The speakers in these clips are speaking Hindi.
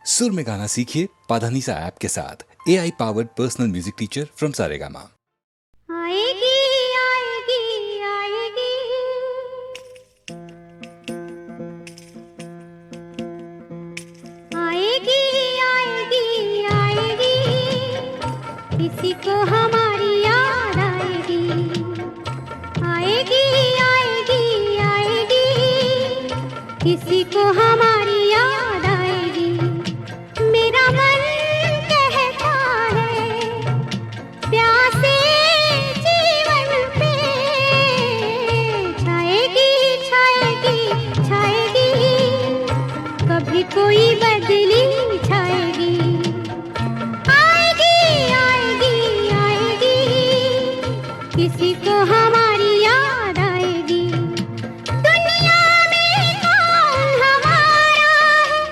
सुर में गाना सीखिए पाधानीसा ऐप के साथ। AI powered personal music teacher from Saregama. आएगी आएगी आएगी, आएगी आएगी आएगी, किसी को हमारी याद आएगी। आएगी आएगी आएगी, किसी को हमारी याद आएगी। मेरा मन कहता है प्यासे जीवन पे छाएगी छाएगी छाएगी, कभी कोई बदली छाएगी। आएगी आएगी आएगी, किसी को हमारी याद आएगी। दुनिया में कौन हमारा है,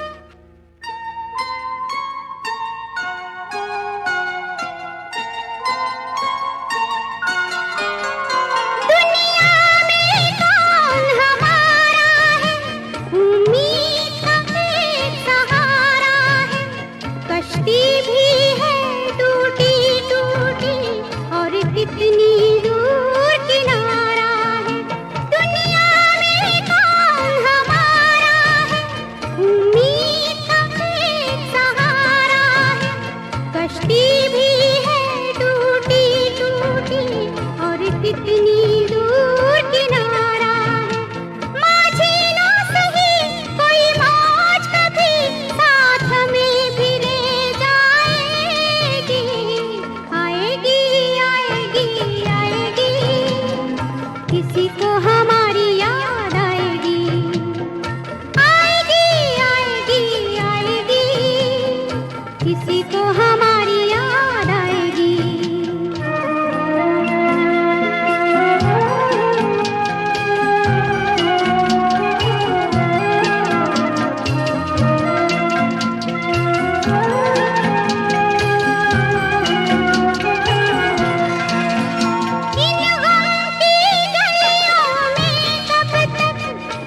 दुनिया में कौन हमारा है, उम्मीद का एक सहारा है। कश्ती भी है टूटी टूटी, और कितनी दूर किनारा है। दुनिया में कौन हमारा है, उम्मीद का एक सहारा है। कश्ती भी है टूटी टूटी, और कितनी दूर किनारा है। माझी ना सही कोई मौज कभी साथ में भी ले जाएगी। आएगी आएगी आएगी, किसी को हमारी याद आएगी। आएगी आएगी आएगी, किसी को हमारी याद आएगी। इन गम की गलियों में कब तक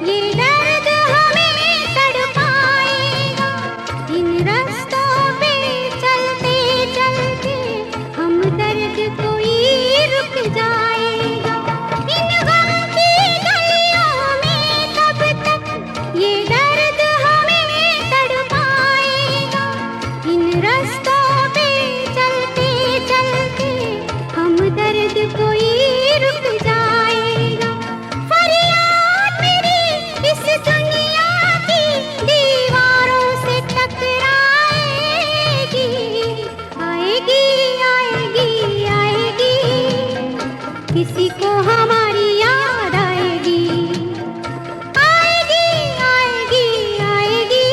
ये दर्द हमें तड़पाएगा। इन रास्तों पे चलते चलते हम दर्द कोई रुक जाएगा। इन गम की गलियों में कब तक ये दर्द हमें तड़पाएगा। इन रास्तों पे चलते चलते हम दर्द कोई रुक जाएगा। फरियाद मेरी इस दुनिया की दीवारों से टकराएगी। आएगी आएगी आएगी, किसी को हमारी याद आएगी। आएगी आएगी आएगी,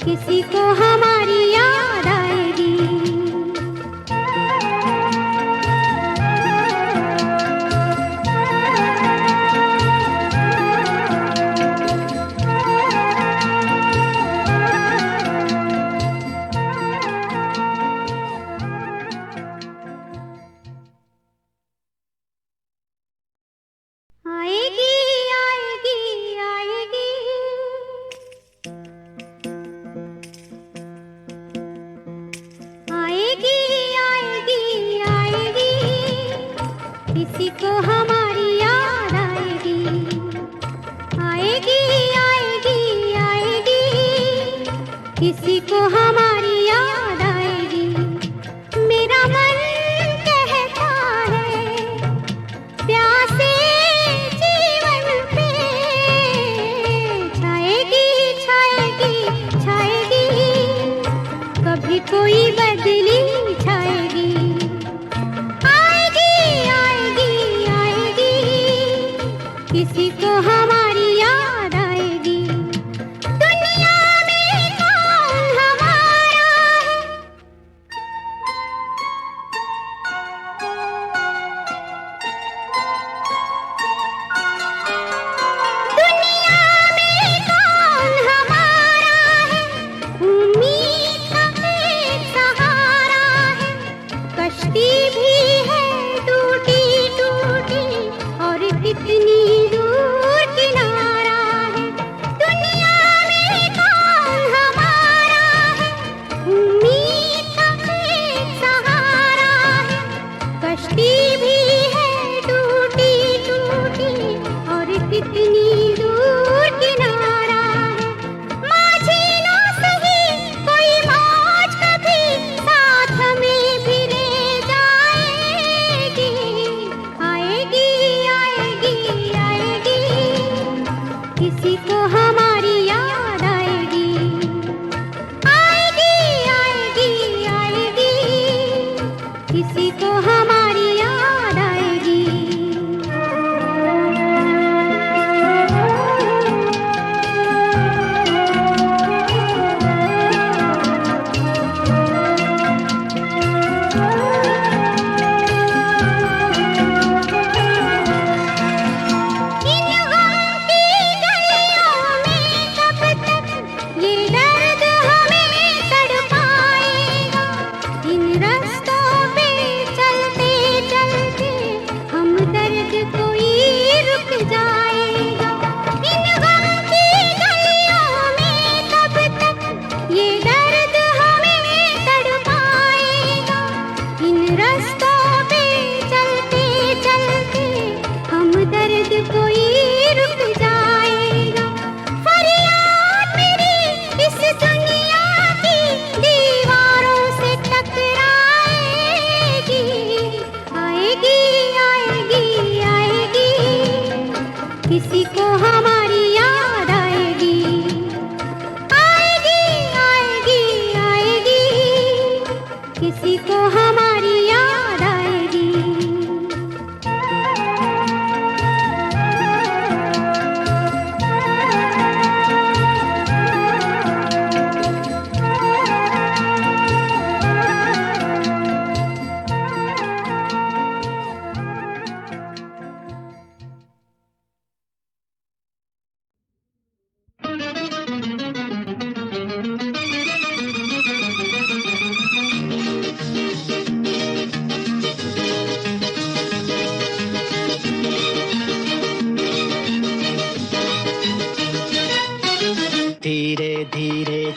किसी को हमारी याद आएगी। आएगी आएगी आएगी, आएगी आएगी आएगी, किसी को हमारी याद आएगी। आएगी आएगी आएगी, किसी को हमारी याद आएगी। मेरा मन कहता है प्यासे जीवन पे छाएगी छाएगी छाएगी, कभी कोई बदली छाएगी। आएगी आएगी आएगी, किसी को हमारी याद आएगी। दुनिया में कौन हमारा है, दुनिया में कौन हमारा है, उम्मीद का एक सहारा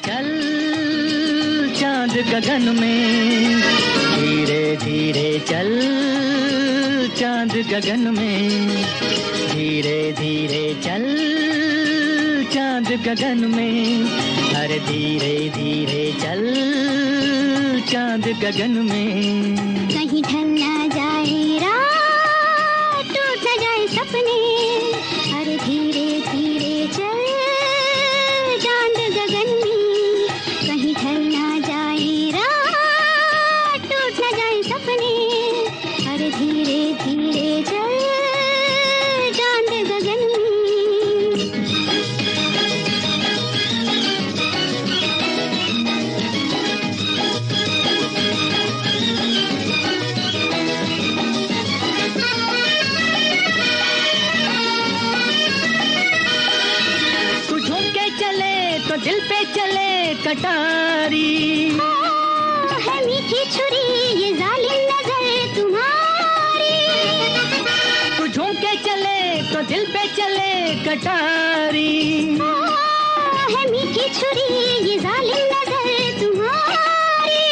चल चांद गगन में, धीरे धीरे चल चांद गगन में, धीरे धीरे चल चांद गगन में, अरे धीरे धीरे चल चांद गगन में। कहीं ढल ना जाए रात, टूट न जाए सपने, अरे धीरे धीरे चल चांद गगन में। कहीं ढल ना जाए रात, टूट न जाए सपने, अरे धीरे धीरे चल चांद गगन में। तो दिल पे चले कटारी, है मीठी छुरी ये जालिम नजर तुम्हारी। तू झूम के चले तो दिल पे चले कटारी, है मीठी छुरी ये जालिम नजर तुम्हारी।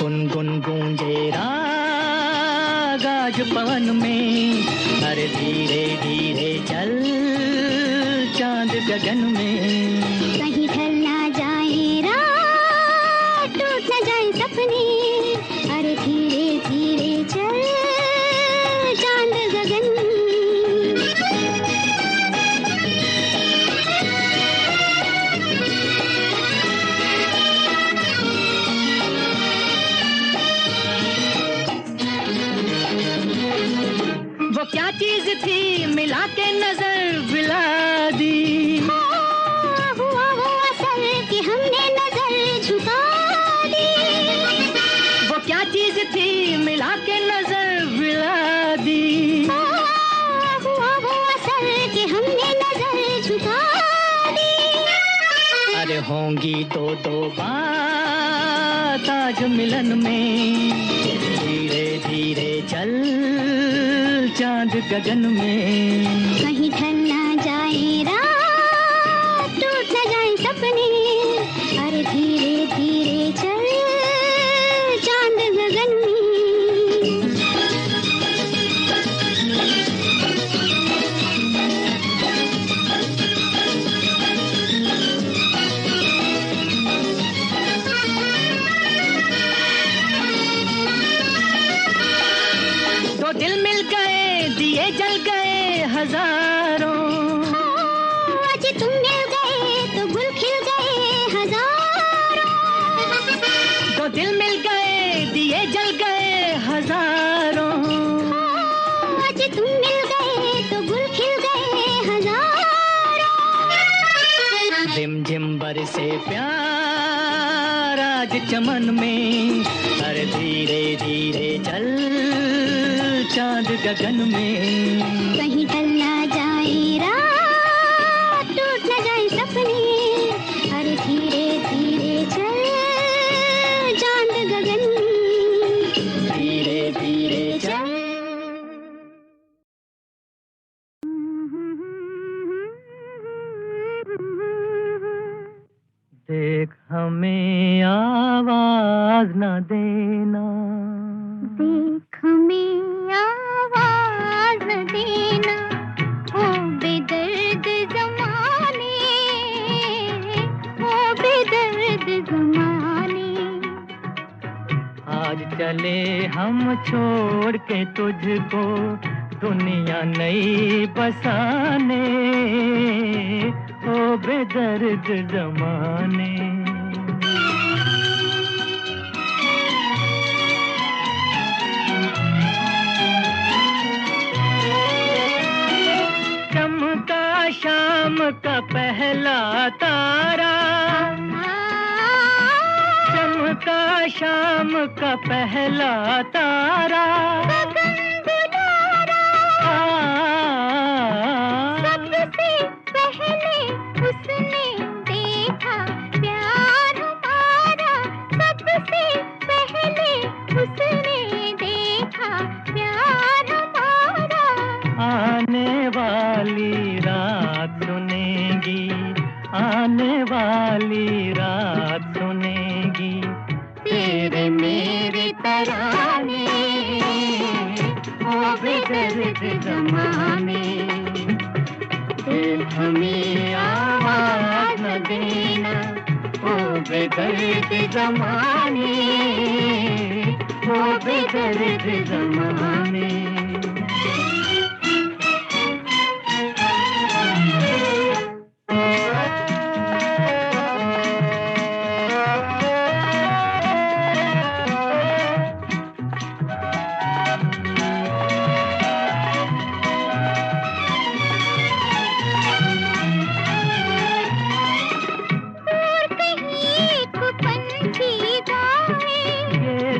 गुनगुन गूंजे राग आज पवन में, अरे धीरे धीरे चल चांद गगन में। कहीं ढल ना जाए रात, टूट न जाए सपने, अरे धीरे धीरे चल चांद गगन में। वो क्या चीज थी मिला के नजर मिला दी, हुआ वो असर कि हमने नजर झुका दी। वो क्या चीज थी मिला के नजर मिला दी, हुआ वो असर कि हमने नजर झुका दी। अरे होंगी तो दो बात आज मिलन में, धीरे धीरे चल चांद गगन में। कहीं ढल ना जाए रात, टूट न जाए सपने, अरे धीरे धीरे चल चांद गगन में। दो दिल मिल गए दिए जल गए हजारों, आज तुम मिल गए तो गुल खिल गए हजारों। दो दिल मिल गए दिए जल गए हजारों, आज तुम मिल गए तो गुल खिल गए हजारों। रिम झिम बरसे प्यार आज चमन में, अरे धीरे धीरे चल चांद गगन में। कहीं ढल ना जाए रात, टूट न जाए सपने, अरे धीरे धीरे चल चांद गगन में। धीरे धीरे चल। देख हमें आवाज न देना, देख हमें आवाज न देना, ओ बेदर्द ज़माने, ओ बेदर्द ज़माने। आज चले हम छोड़ के तुझको दुनिया नई बसाने, ओ बेदर्द ज़माने। चमका शाम का पहला तारा, चमका शाम का पहला तारा, सबसे पहले उसने देखा प्यार हमारा, सबसे पहले उसने देखा प्यार हमारा। आने वाली रात सुनेगी, आने वाली बेदर्द ज़माने, ओ बेदर्द ज़माने।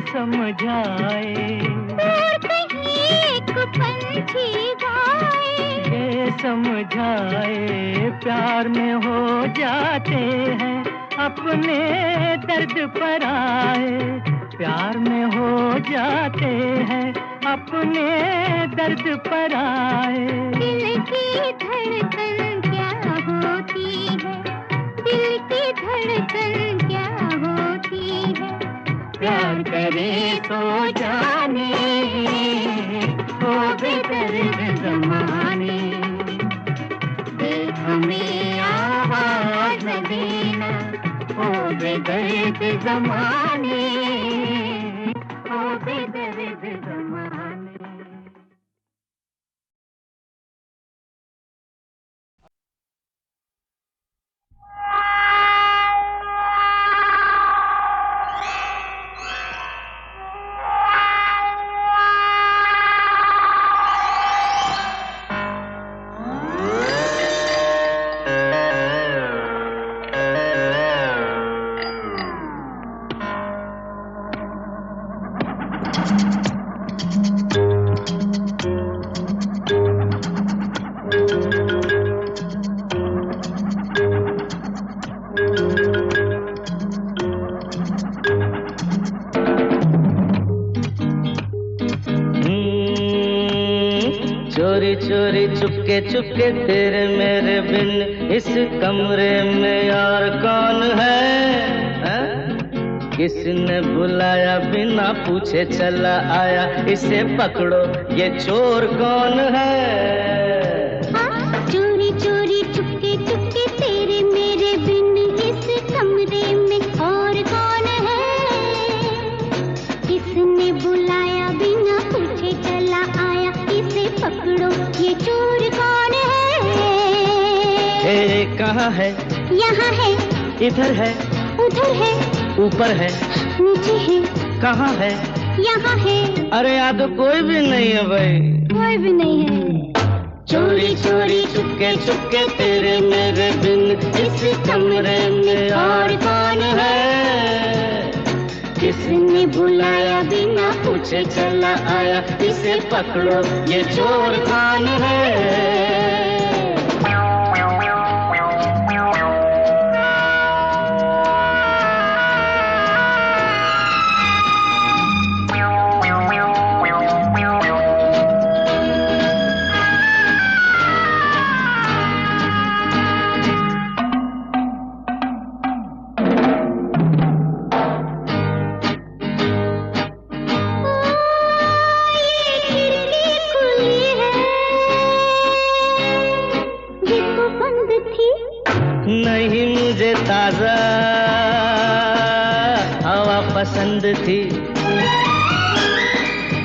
समझाए एक पंछी गाए, ये समझाए प्यार में हो जाते हैं अपने दर्द पर आए, प्यार में हो जाते हैं अपने दर्द पर आए। दिल की धड़कन क्या होती है, दिल की धड़कन क्या होती है, प्यार करे तो जाने, ओ बेदर्द ज़माने। देख हमें आवाज़ न देना, ओ बेदर्द ज़माने, ओ बेदर्द ज़माने। चोरी चुपके चुपके तेरे मेरे बिन इस कमरे में यार कौन है? किसने बुलाया बिना पूछे चला आया, इसे पकड़ो ये चोर कौन है? चोरी चोरी चुपके चुपके तेरे मेरे बिन इस कमरे में और कौन है? किसने बुलाया बिना पूछे चला आया, इसे पकड़ो ये चोर कौन है? कहाँ है? यहाँ है, इधर है, उधर है, ऊपर है, नीचे है, कहाँ है? यहाँ है। अरे यहाँ तो कोई भी नहीं है भाई, कोई भी नहीं है। चोरी चोरी चुपके चुपके तेरे मेरे बिन इस कमरे में और कौन है? किसने बुलाया बिना पूछे चला आया, इसे पकड़ो ये चोर कौन है? नहीं मुझे ताजा हवा पसंद थी।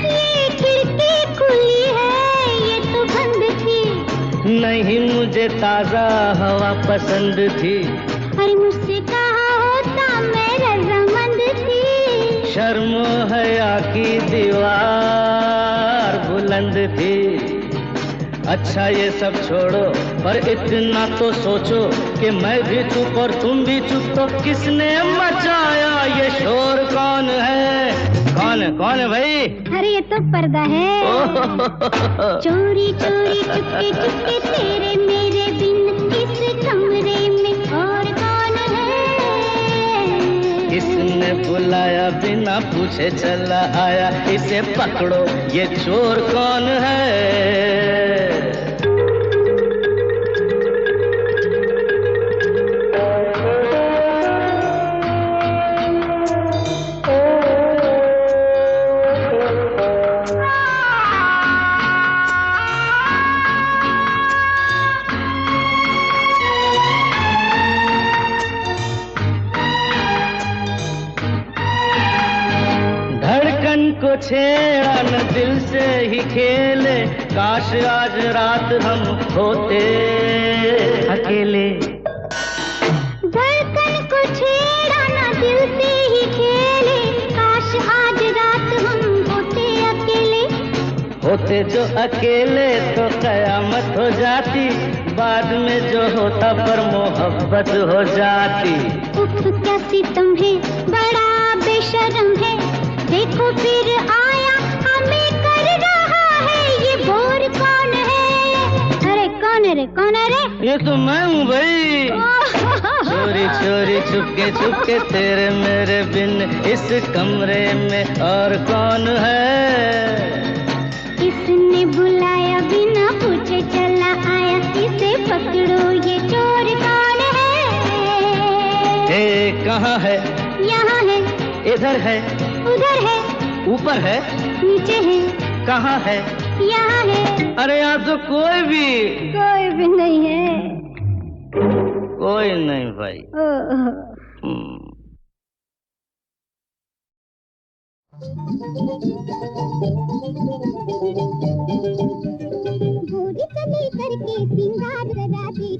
ये खिड़की खुली है, ये तो बंद थी। नहीं मुझे ताजा हवा पसंद थी। अरे मुझसे कहा होता मैं रजामंद थी। शर्म हया की दीवार बुलंद थी। अच्छा ये सब छोड़ो, पर इतना तो सोचो कि मैं भी चुप और तुम भी चुप, तो किसने मचाया ये शोर कौन है? कौन है भाई? अरे ये तो पर्दा है। चोरी चोरी चुपके चुपके तेरे मेरे बिन इस कमरे में और कौन है? किसने बुलाया बिना पूछे चला आया, इसे पकड़ो ये चोर कौन है? छेड़ा न दिल से ही खेले, काश आज रात हम होते अकेले। धड़कन को छेड़ा न दिल से ही खेले, काश आज रात हम होते अकेले। होते जो अकेले तो कयामत हो जाती, बाद में जो होता पर मोहब्बत हो जाती। उफ क्या सितम है, बड़ा बेशर्म है, देखो फिर आया हमें कर रहा है, ये बोर कौन है? अरे कौन है रे, कौन है रे? ये तो मैं हूँ भाई। चोरी चोरी चुपके तेरे मेरे बिन इस कमरे में और कौन है? इसने बुलाया बिना पूछे चला आया, इसे पकड़ो ये चोर कौन है? कहाँ है? यहाँ है, इधर है, उधर है, ऊपर है, नीचे है, कहाँ है? यहाँ है। अरे यहाँ तो कोई भी नहीं है। कोई नहीं भाई। गोरी चली करके सिंगार लगा दी,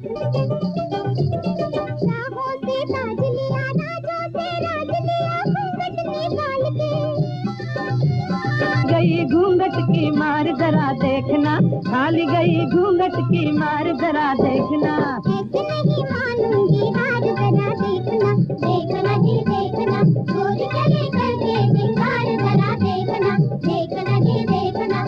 राहों से ताज लिया, राजों से राज लिया, घूंघट निकाल के। गई घूंघट की मार जरा देखना, खाली गई घूंघट की मार जरा देखना। ऐसे नहीं मानूंगी हार, जरा देखना, देखना जी देखना, गोरी चली करके सिंगार जरा देखना, देखना जी देखना।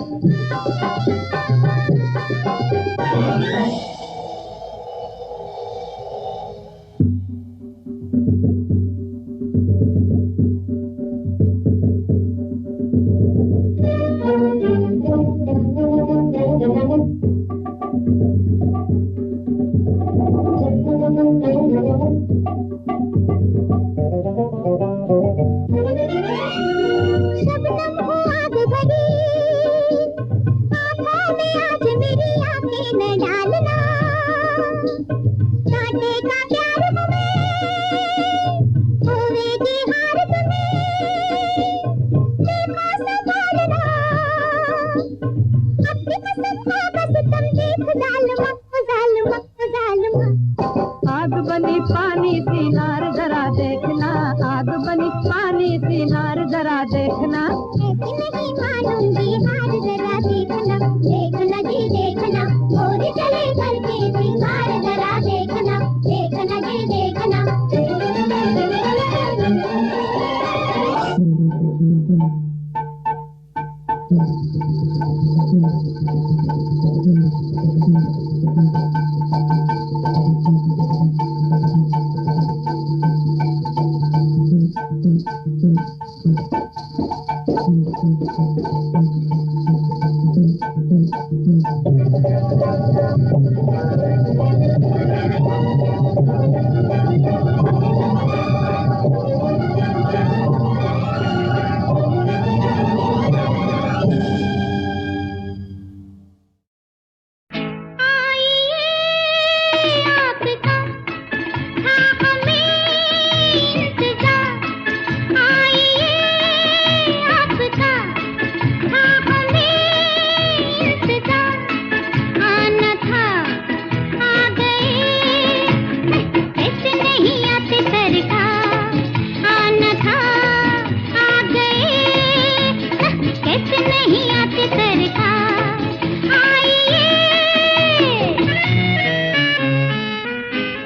शबनम हो आग भरी, आँखों में आज मेरी आँखें न डालना, काटेगा प्यार हमें, होवेगी हार तुम्हें, देखो संभालना, अपनी पसंद का बस तुम देख जालमा, जालमा, जालमा। आग बनी पानी सी नार जरा देखना, आग बनी पानी सी नार जरा देखना। ऐसे नहीं मानूंगी हार, जरा देखना, देखना जी देखना, गोरी चले करके सिंगार जरा देखना, देखना जी देखना।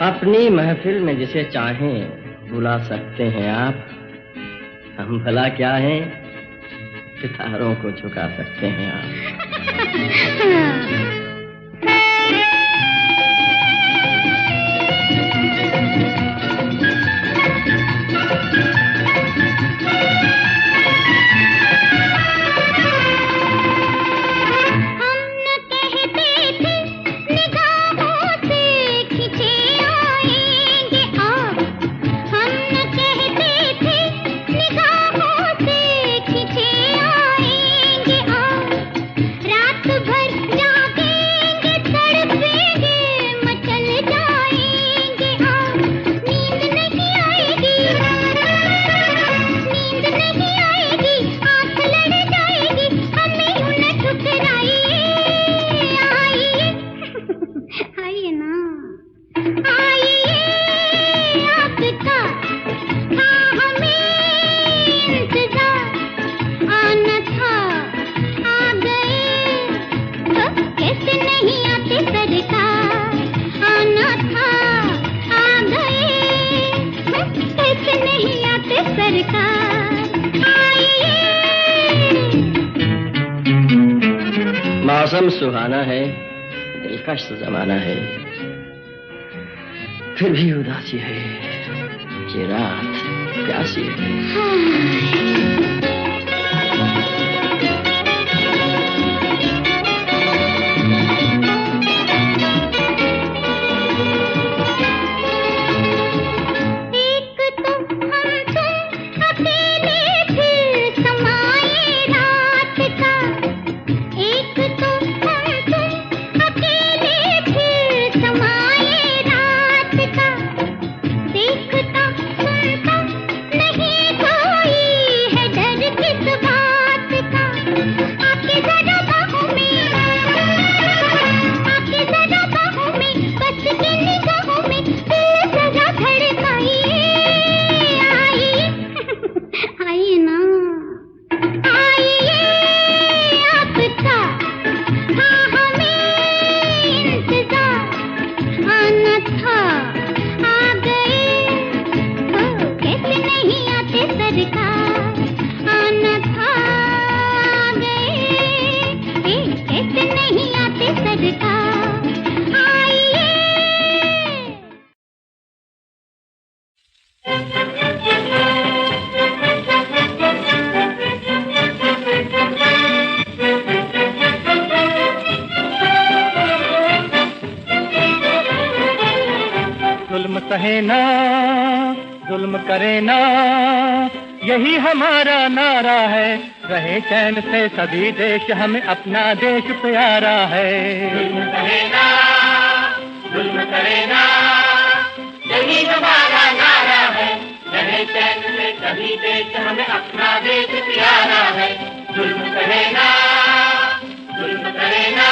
अपनी महफिल में जिसे चाहें बुला सकते हैं आप, हम भला क्या हैं, सितारों को झुका सकते हैं आप। रात भर जागे सरकार आइए। मौसम सुहाना है, दिलकश जमाना है, फिर भी उदासी है, ये रात प्यासी है। सहे ना, जुल्म करे ना, यही हमारा नारा है। रहे चैन से सभी देश, हमें अपना देश प्यारा है। जुल्म करे ना, जुल्म करे ना, यही हमारा नारा है। रहे चैन से सभी देश, हमें अपना देश प्यारा है। जुल्म करे ना, जुल्म करे ना।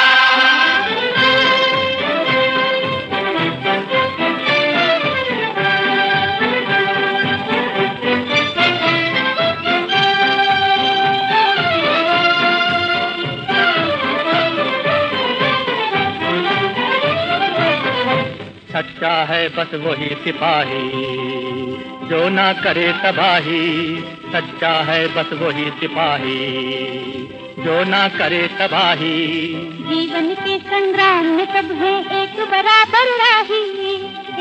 सच्चा है बस वही सिपाही जो ना करे तबाही। सच्चा है बस वही सिपाही जो ना करे तबाही। जीवन के संग्राम में सब है एक बराबर राही,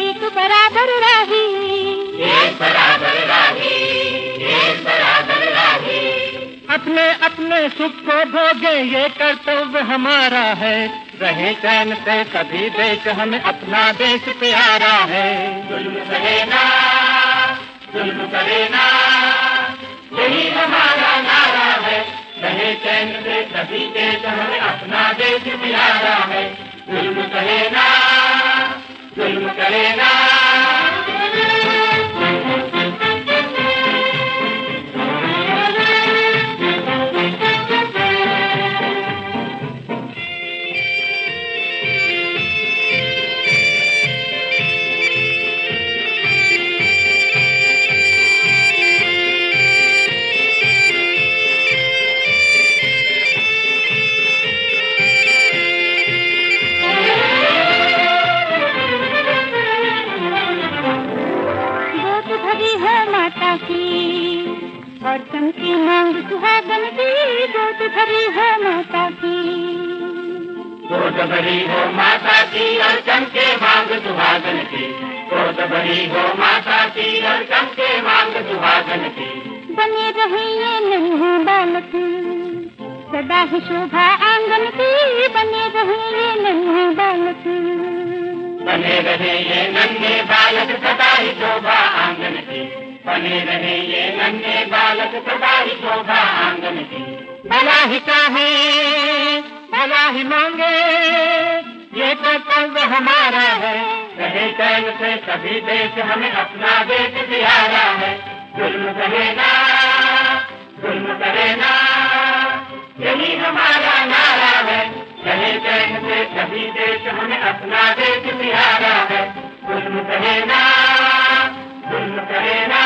एक बराबर राही, एक बराबर राही, एक बराबर राही। अपने अपने सुख को भोगे ये कर्तव्य हमारा है। रहे चैन से सभी देश, हमें अपना देश प्यारा है। जुल्म करे ना, जुल्म करे ना, यही हमारा नारा है। रहे चैन से सभी देश, हमें अपना देश प्यारा है। जुल्म करे ना, जुल्म करे ना। और चमकी मांग सुहागन की, गोद भरी हो माता की। गोद भरी हो माता की और चमके मांग सुहागन की। गोद भरी हो माता की और चमके मांग सुहागन की। बने रहे ये नन्हे बालक सदा ही शोभा आंगन की। बने रहे ये नन्हे बालक, बने रहे ये नन्हे बालक सदा ही शोभा आंगन की। बने रहे ये नन्हे बालक सदा ही शोभा आंगन की। भला ही चाहे भला ही मांगे, ये कर्तव्य हमारा है। रहे चैन से सभी देश, हमें अपना देश प्यारा है। जुल्म करे ना, जुल्म करे ना, यही हमारा नारा है। रहे चैन से सभी देश, हमें अपना देश प्यारा है। जुल्म करे ना, जुल्म करे ना।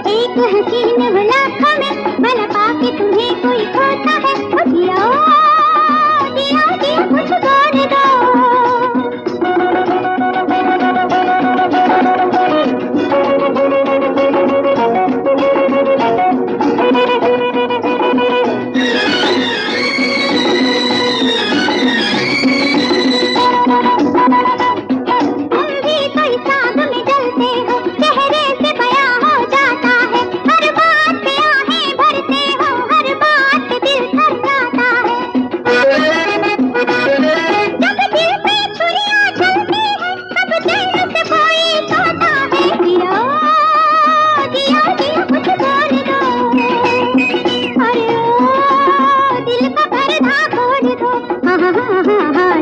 एक हसीन हो लाखों में, भला पाके तुम्हें कोई खोता है। ओ दिया दिया दिया कुछ बोल दो।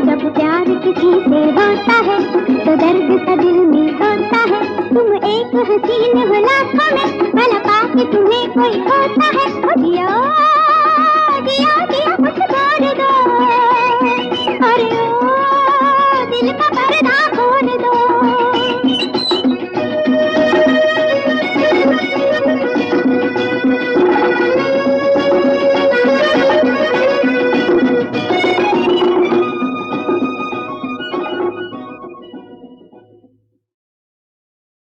जब प्यार किसी से होता है तो दर्द सा दिल में होता है। तुम एक हसीन हो लाखों में, भला पाके तुम्हें कोई होता है। ओ दिया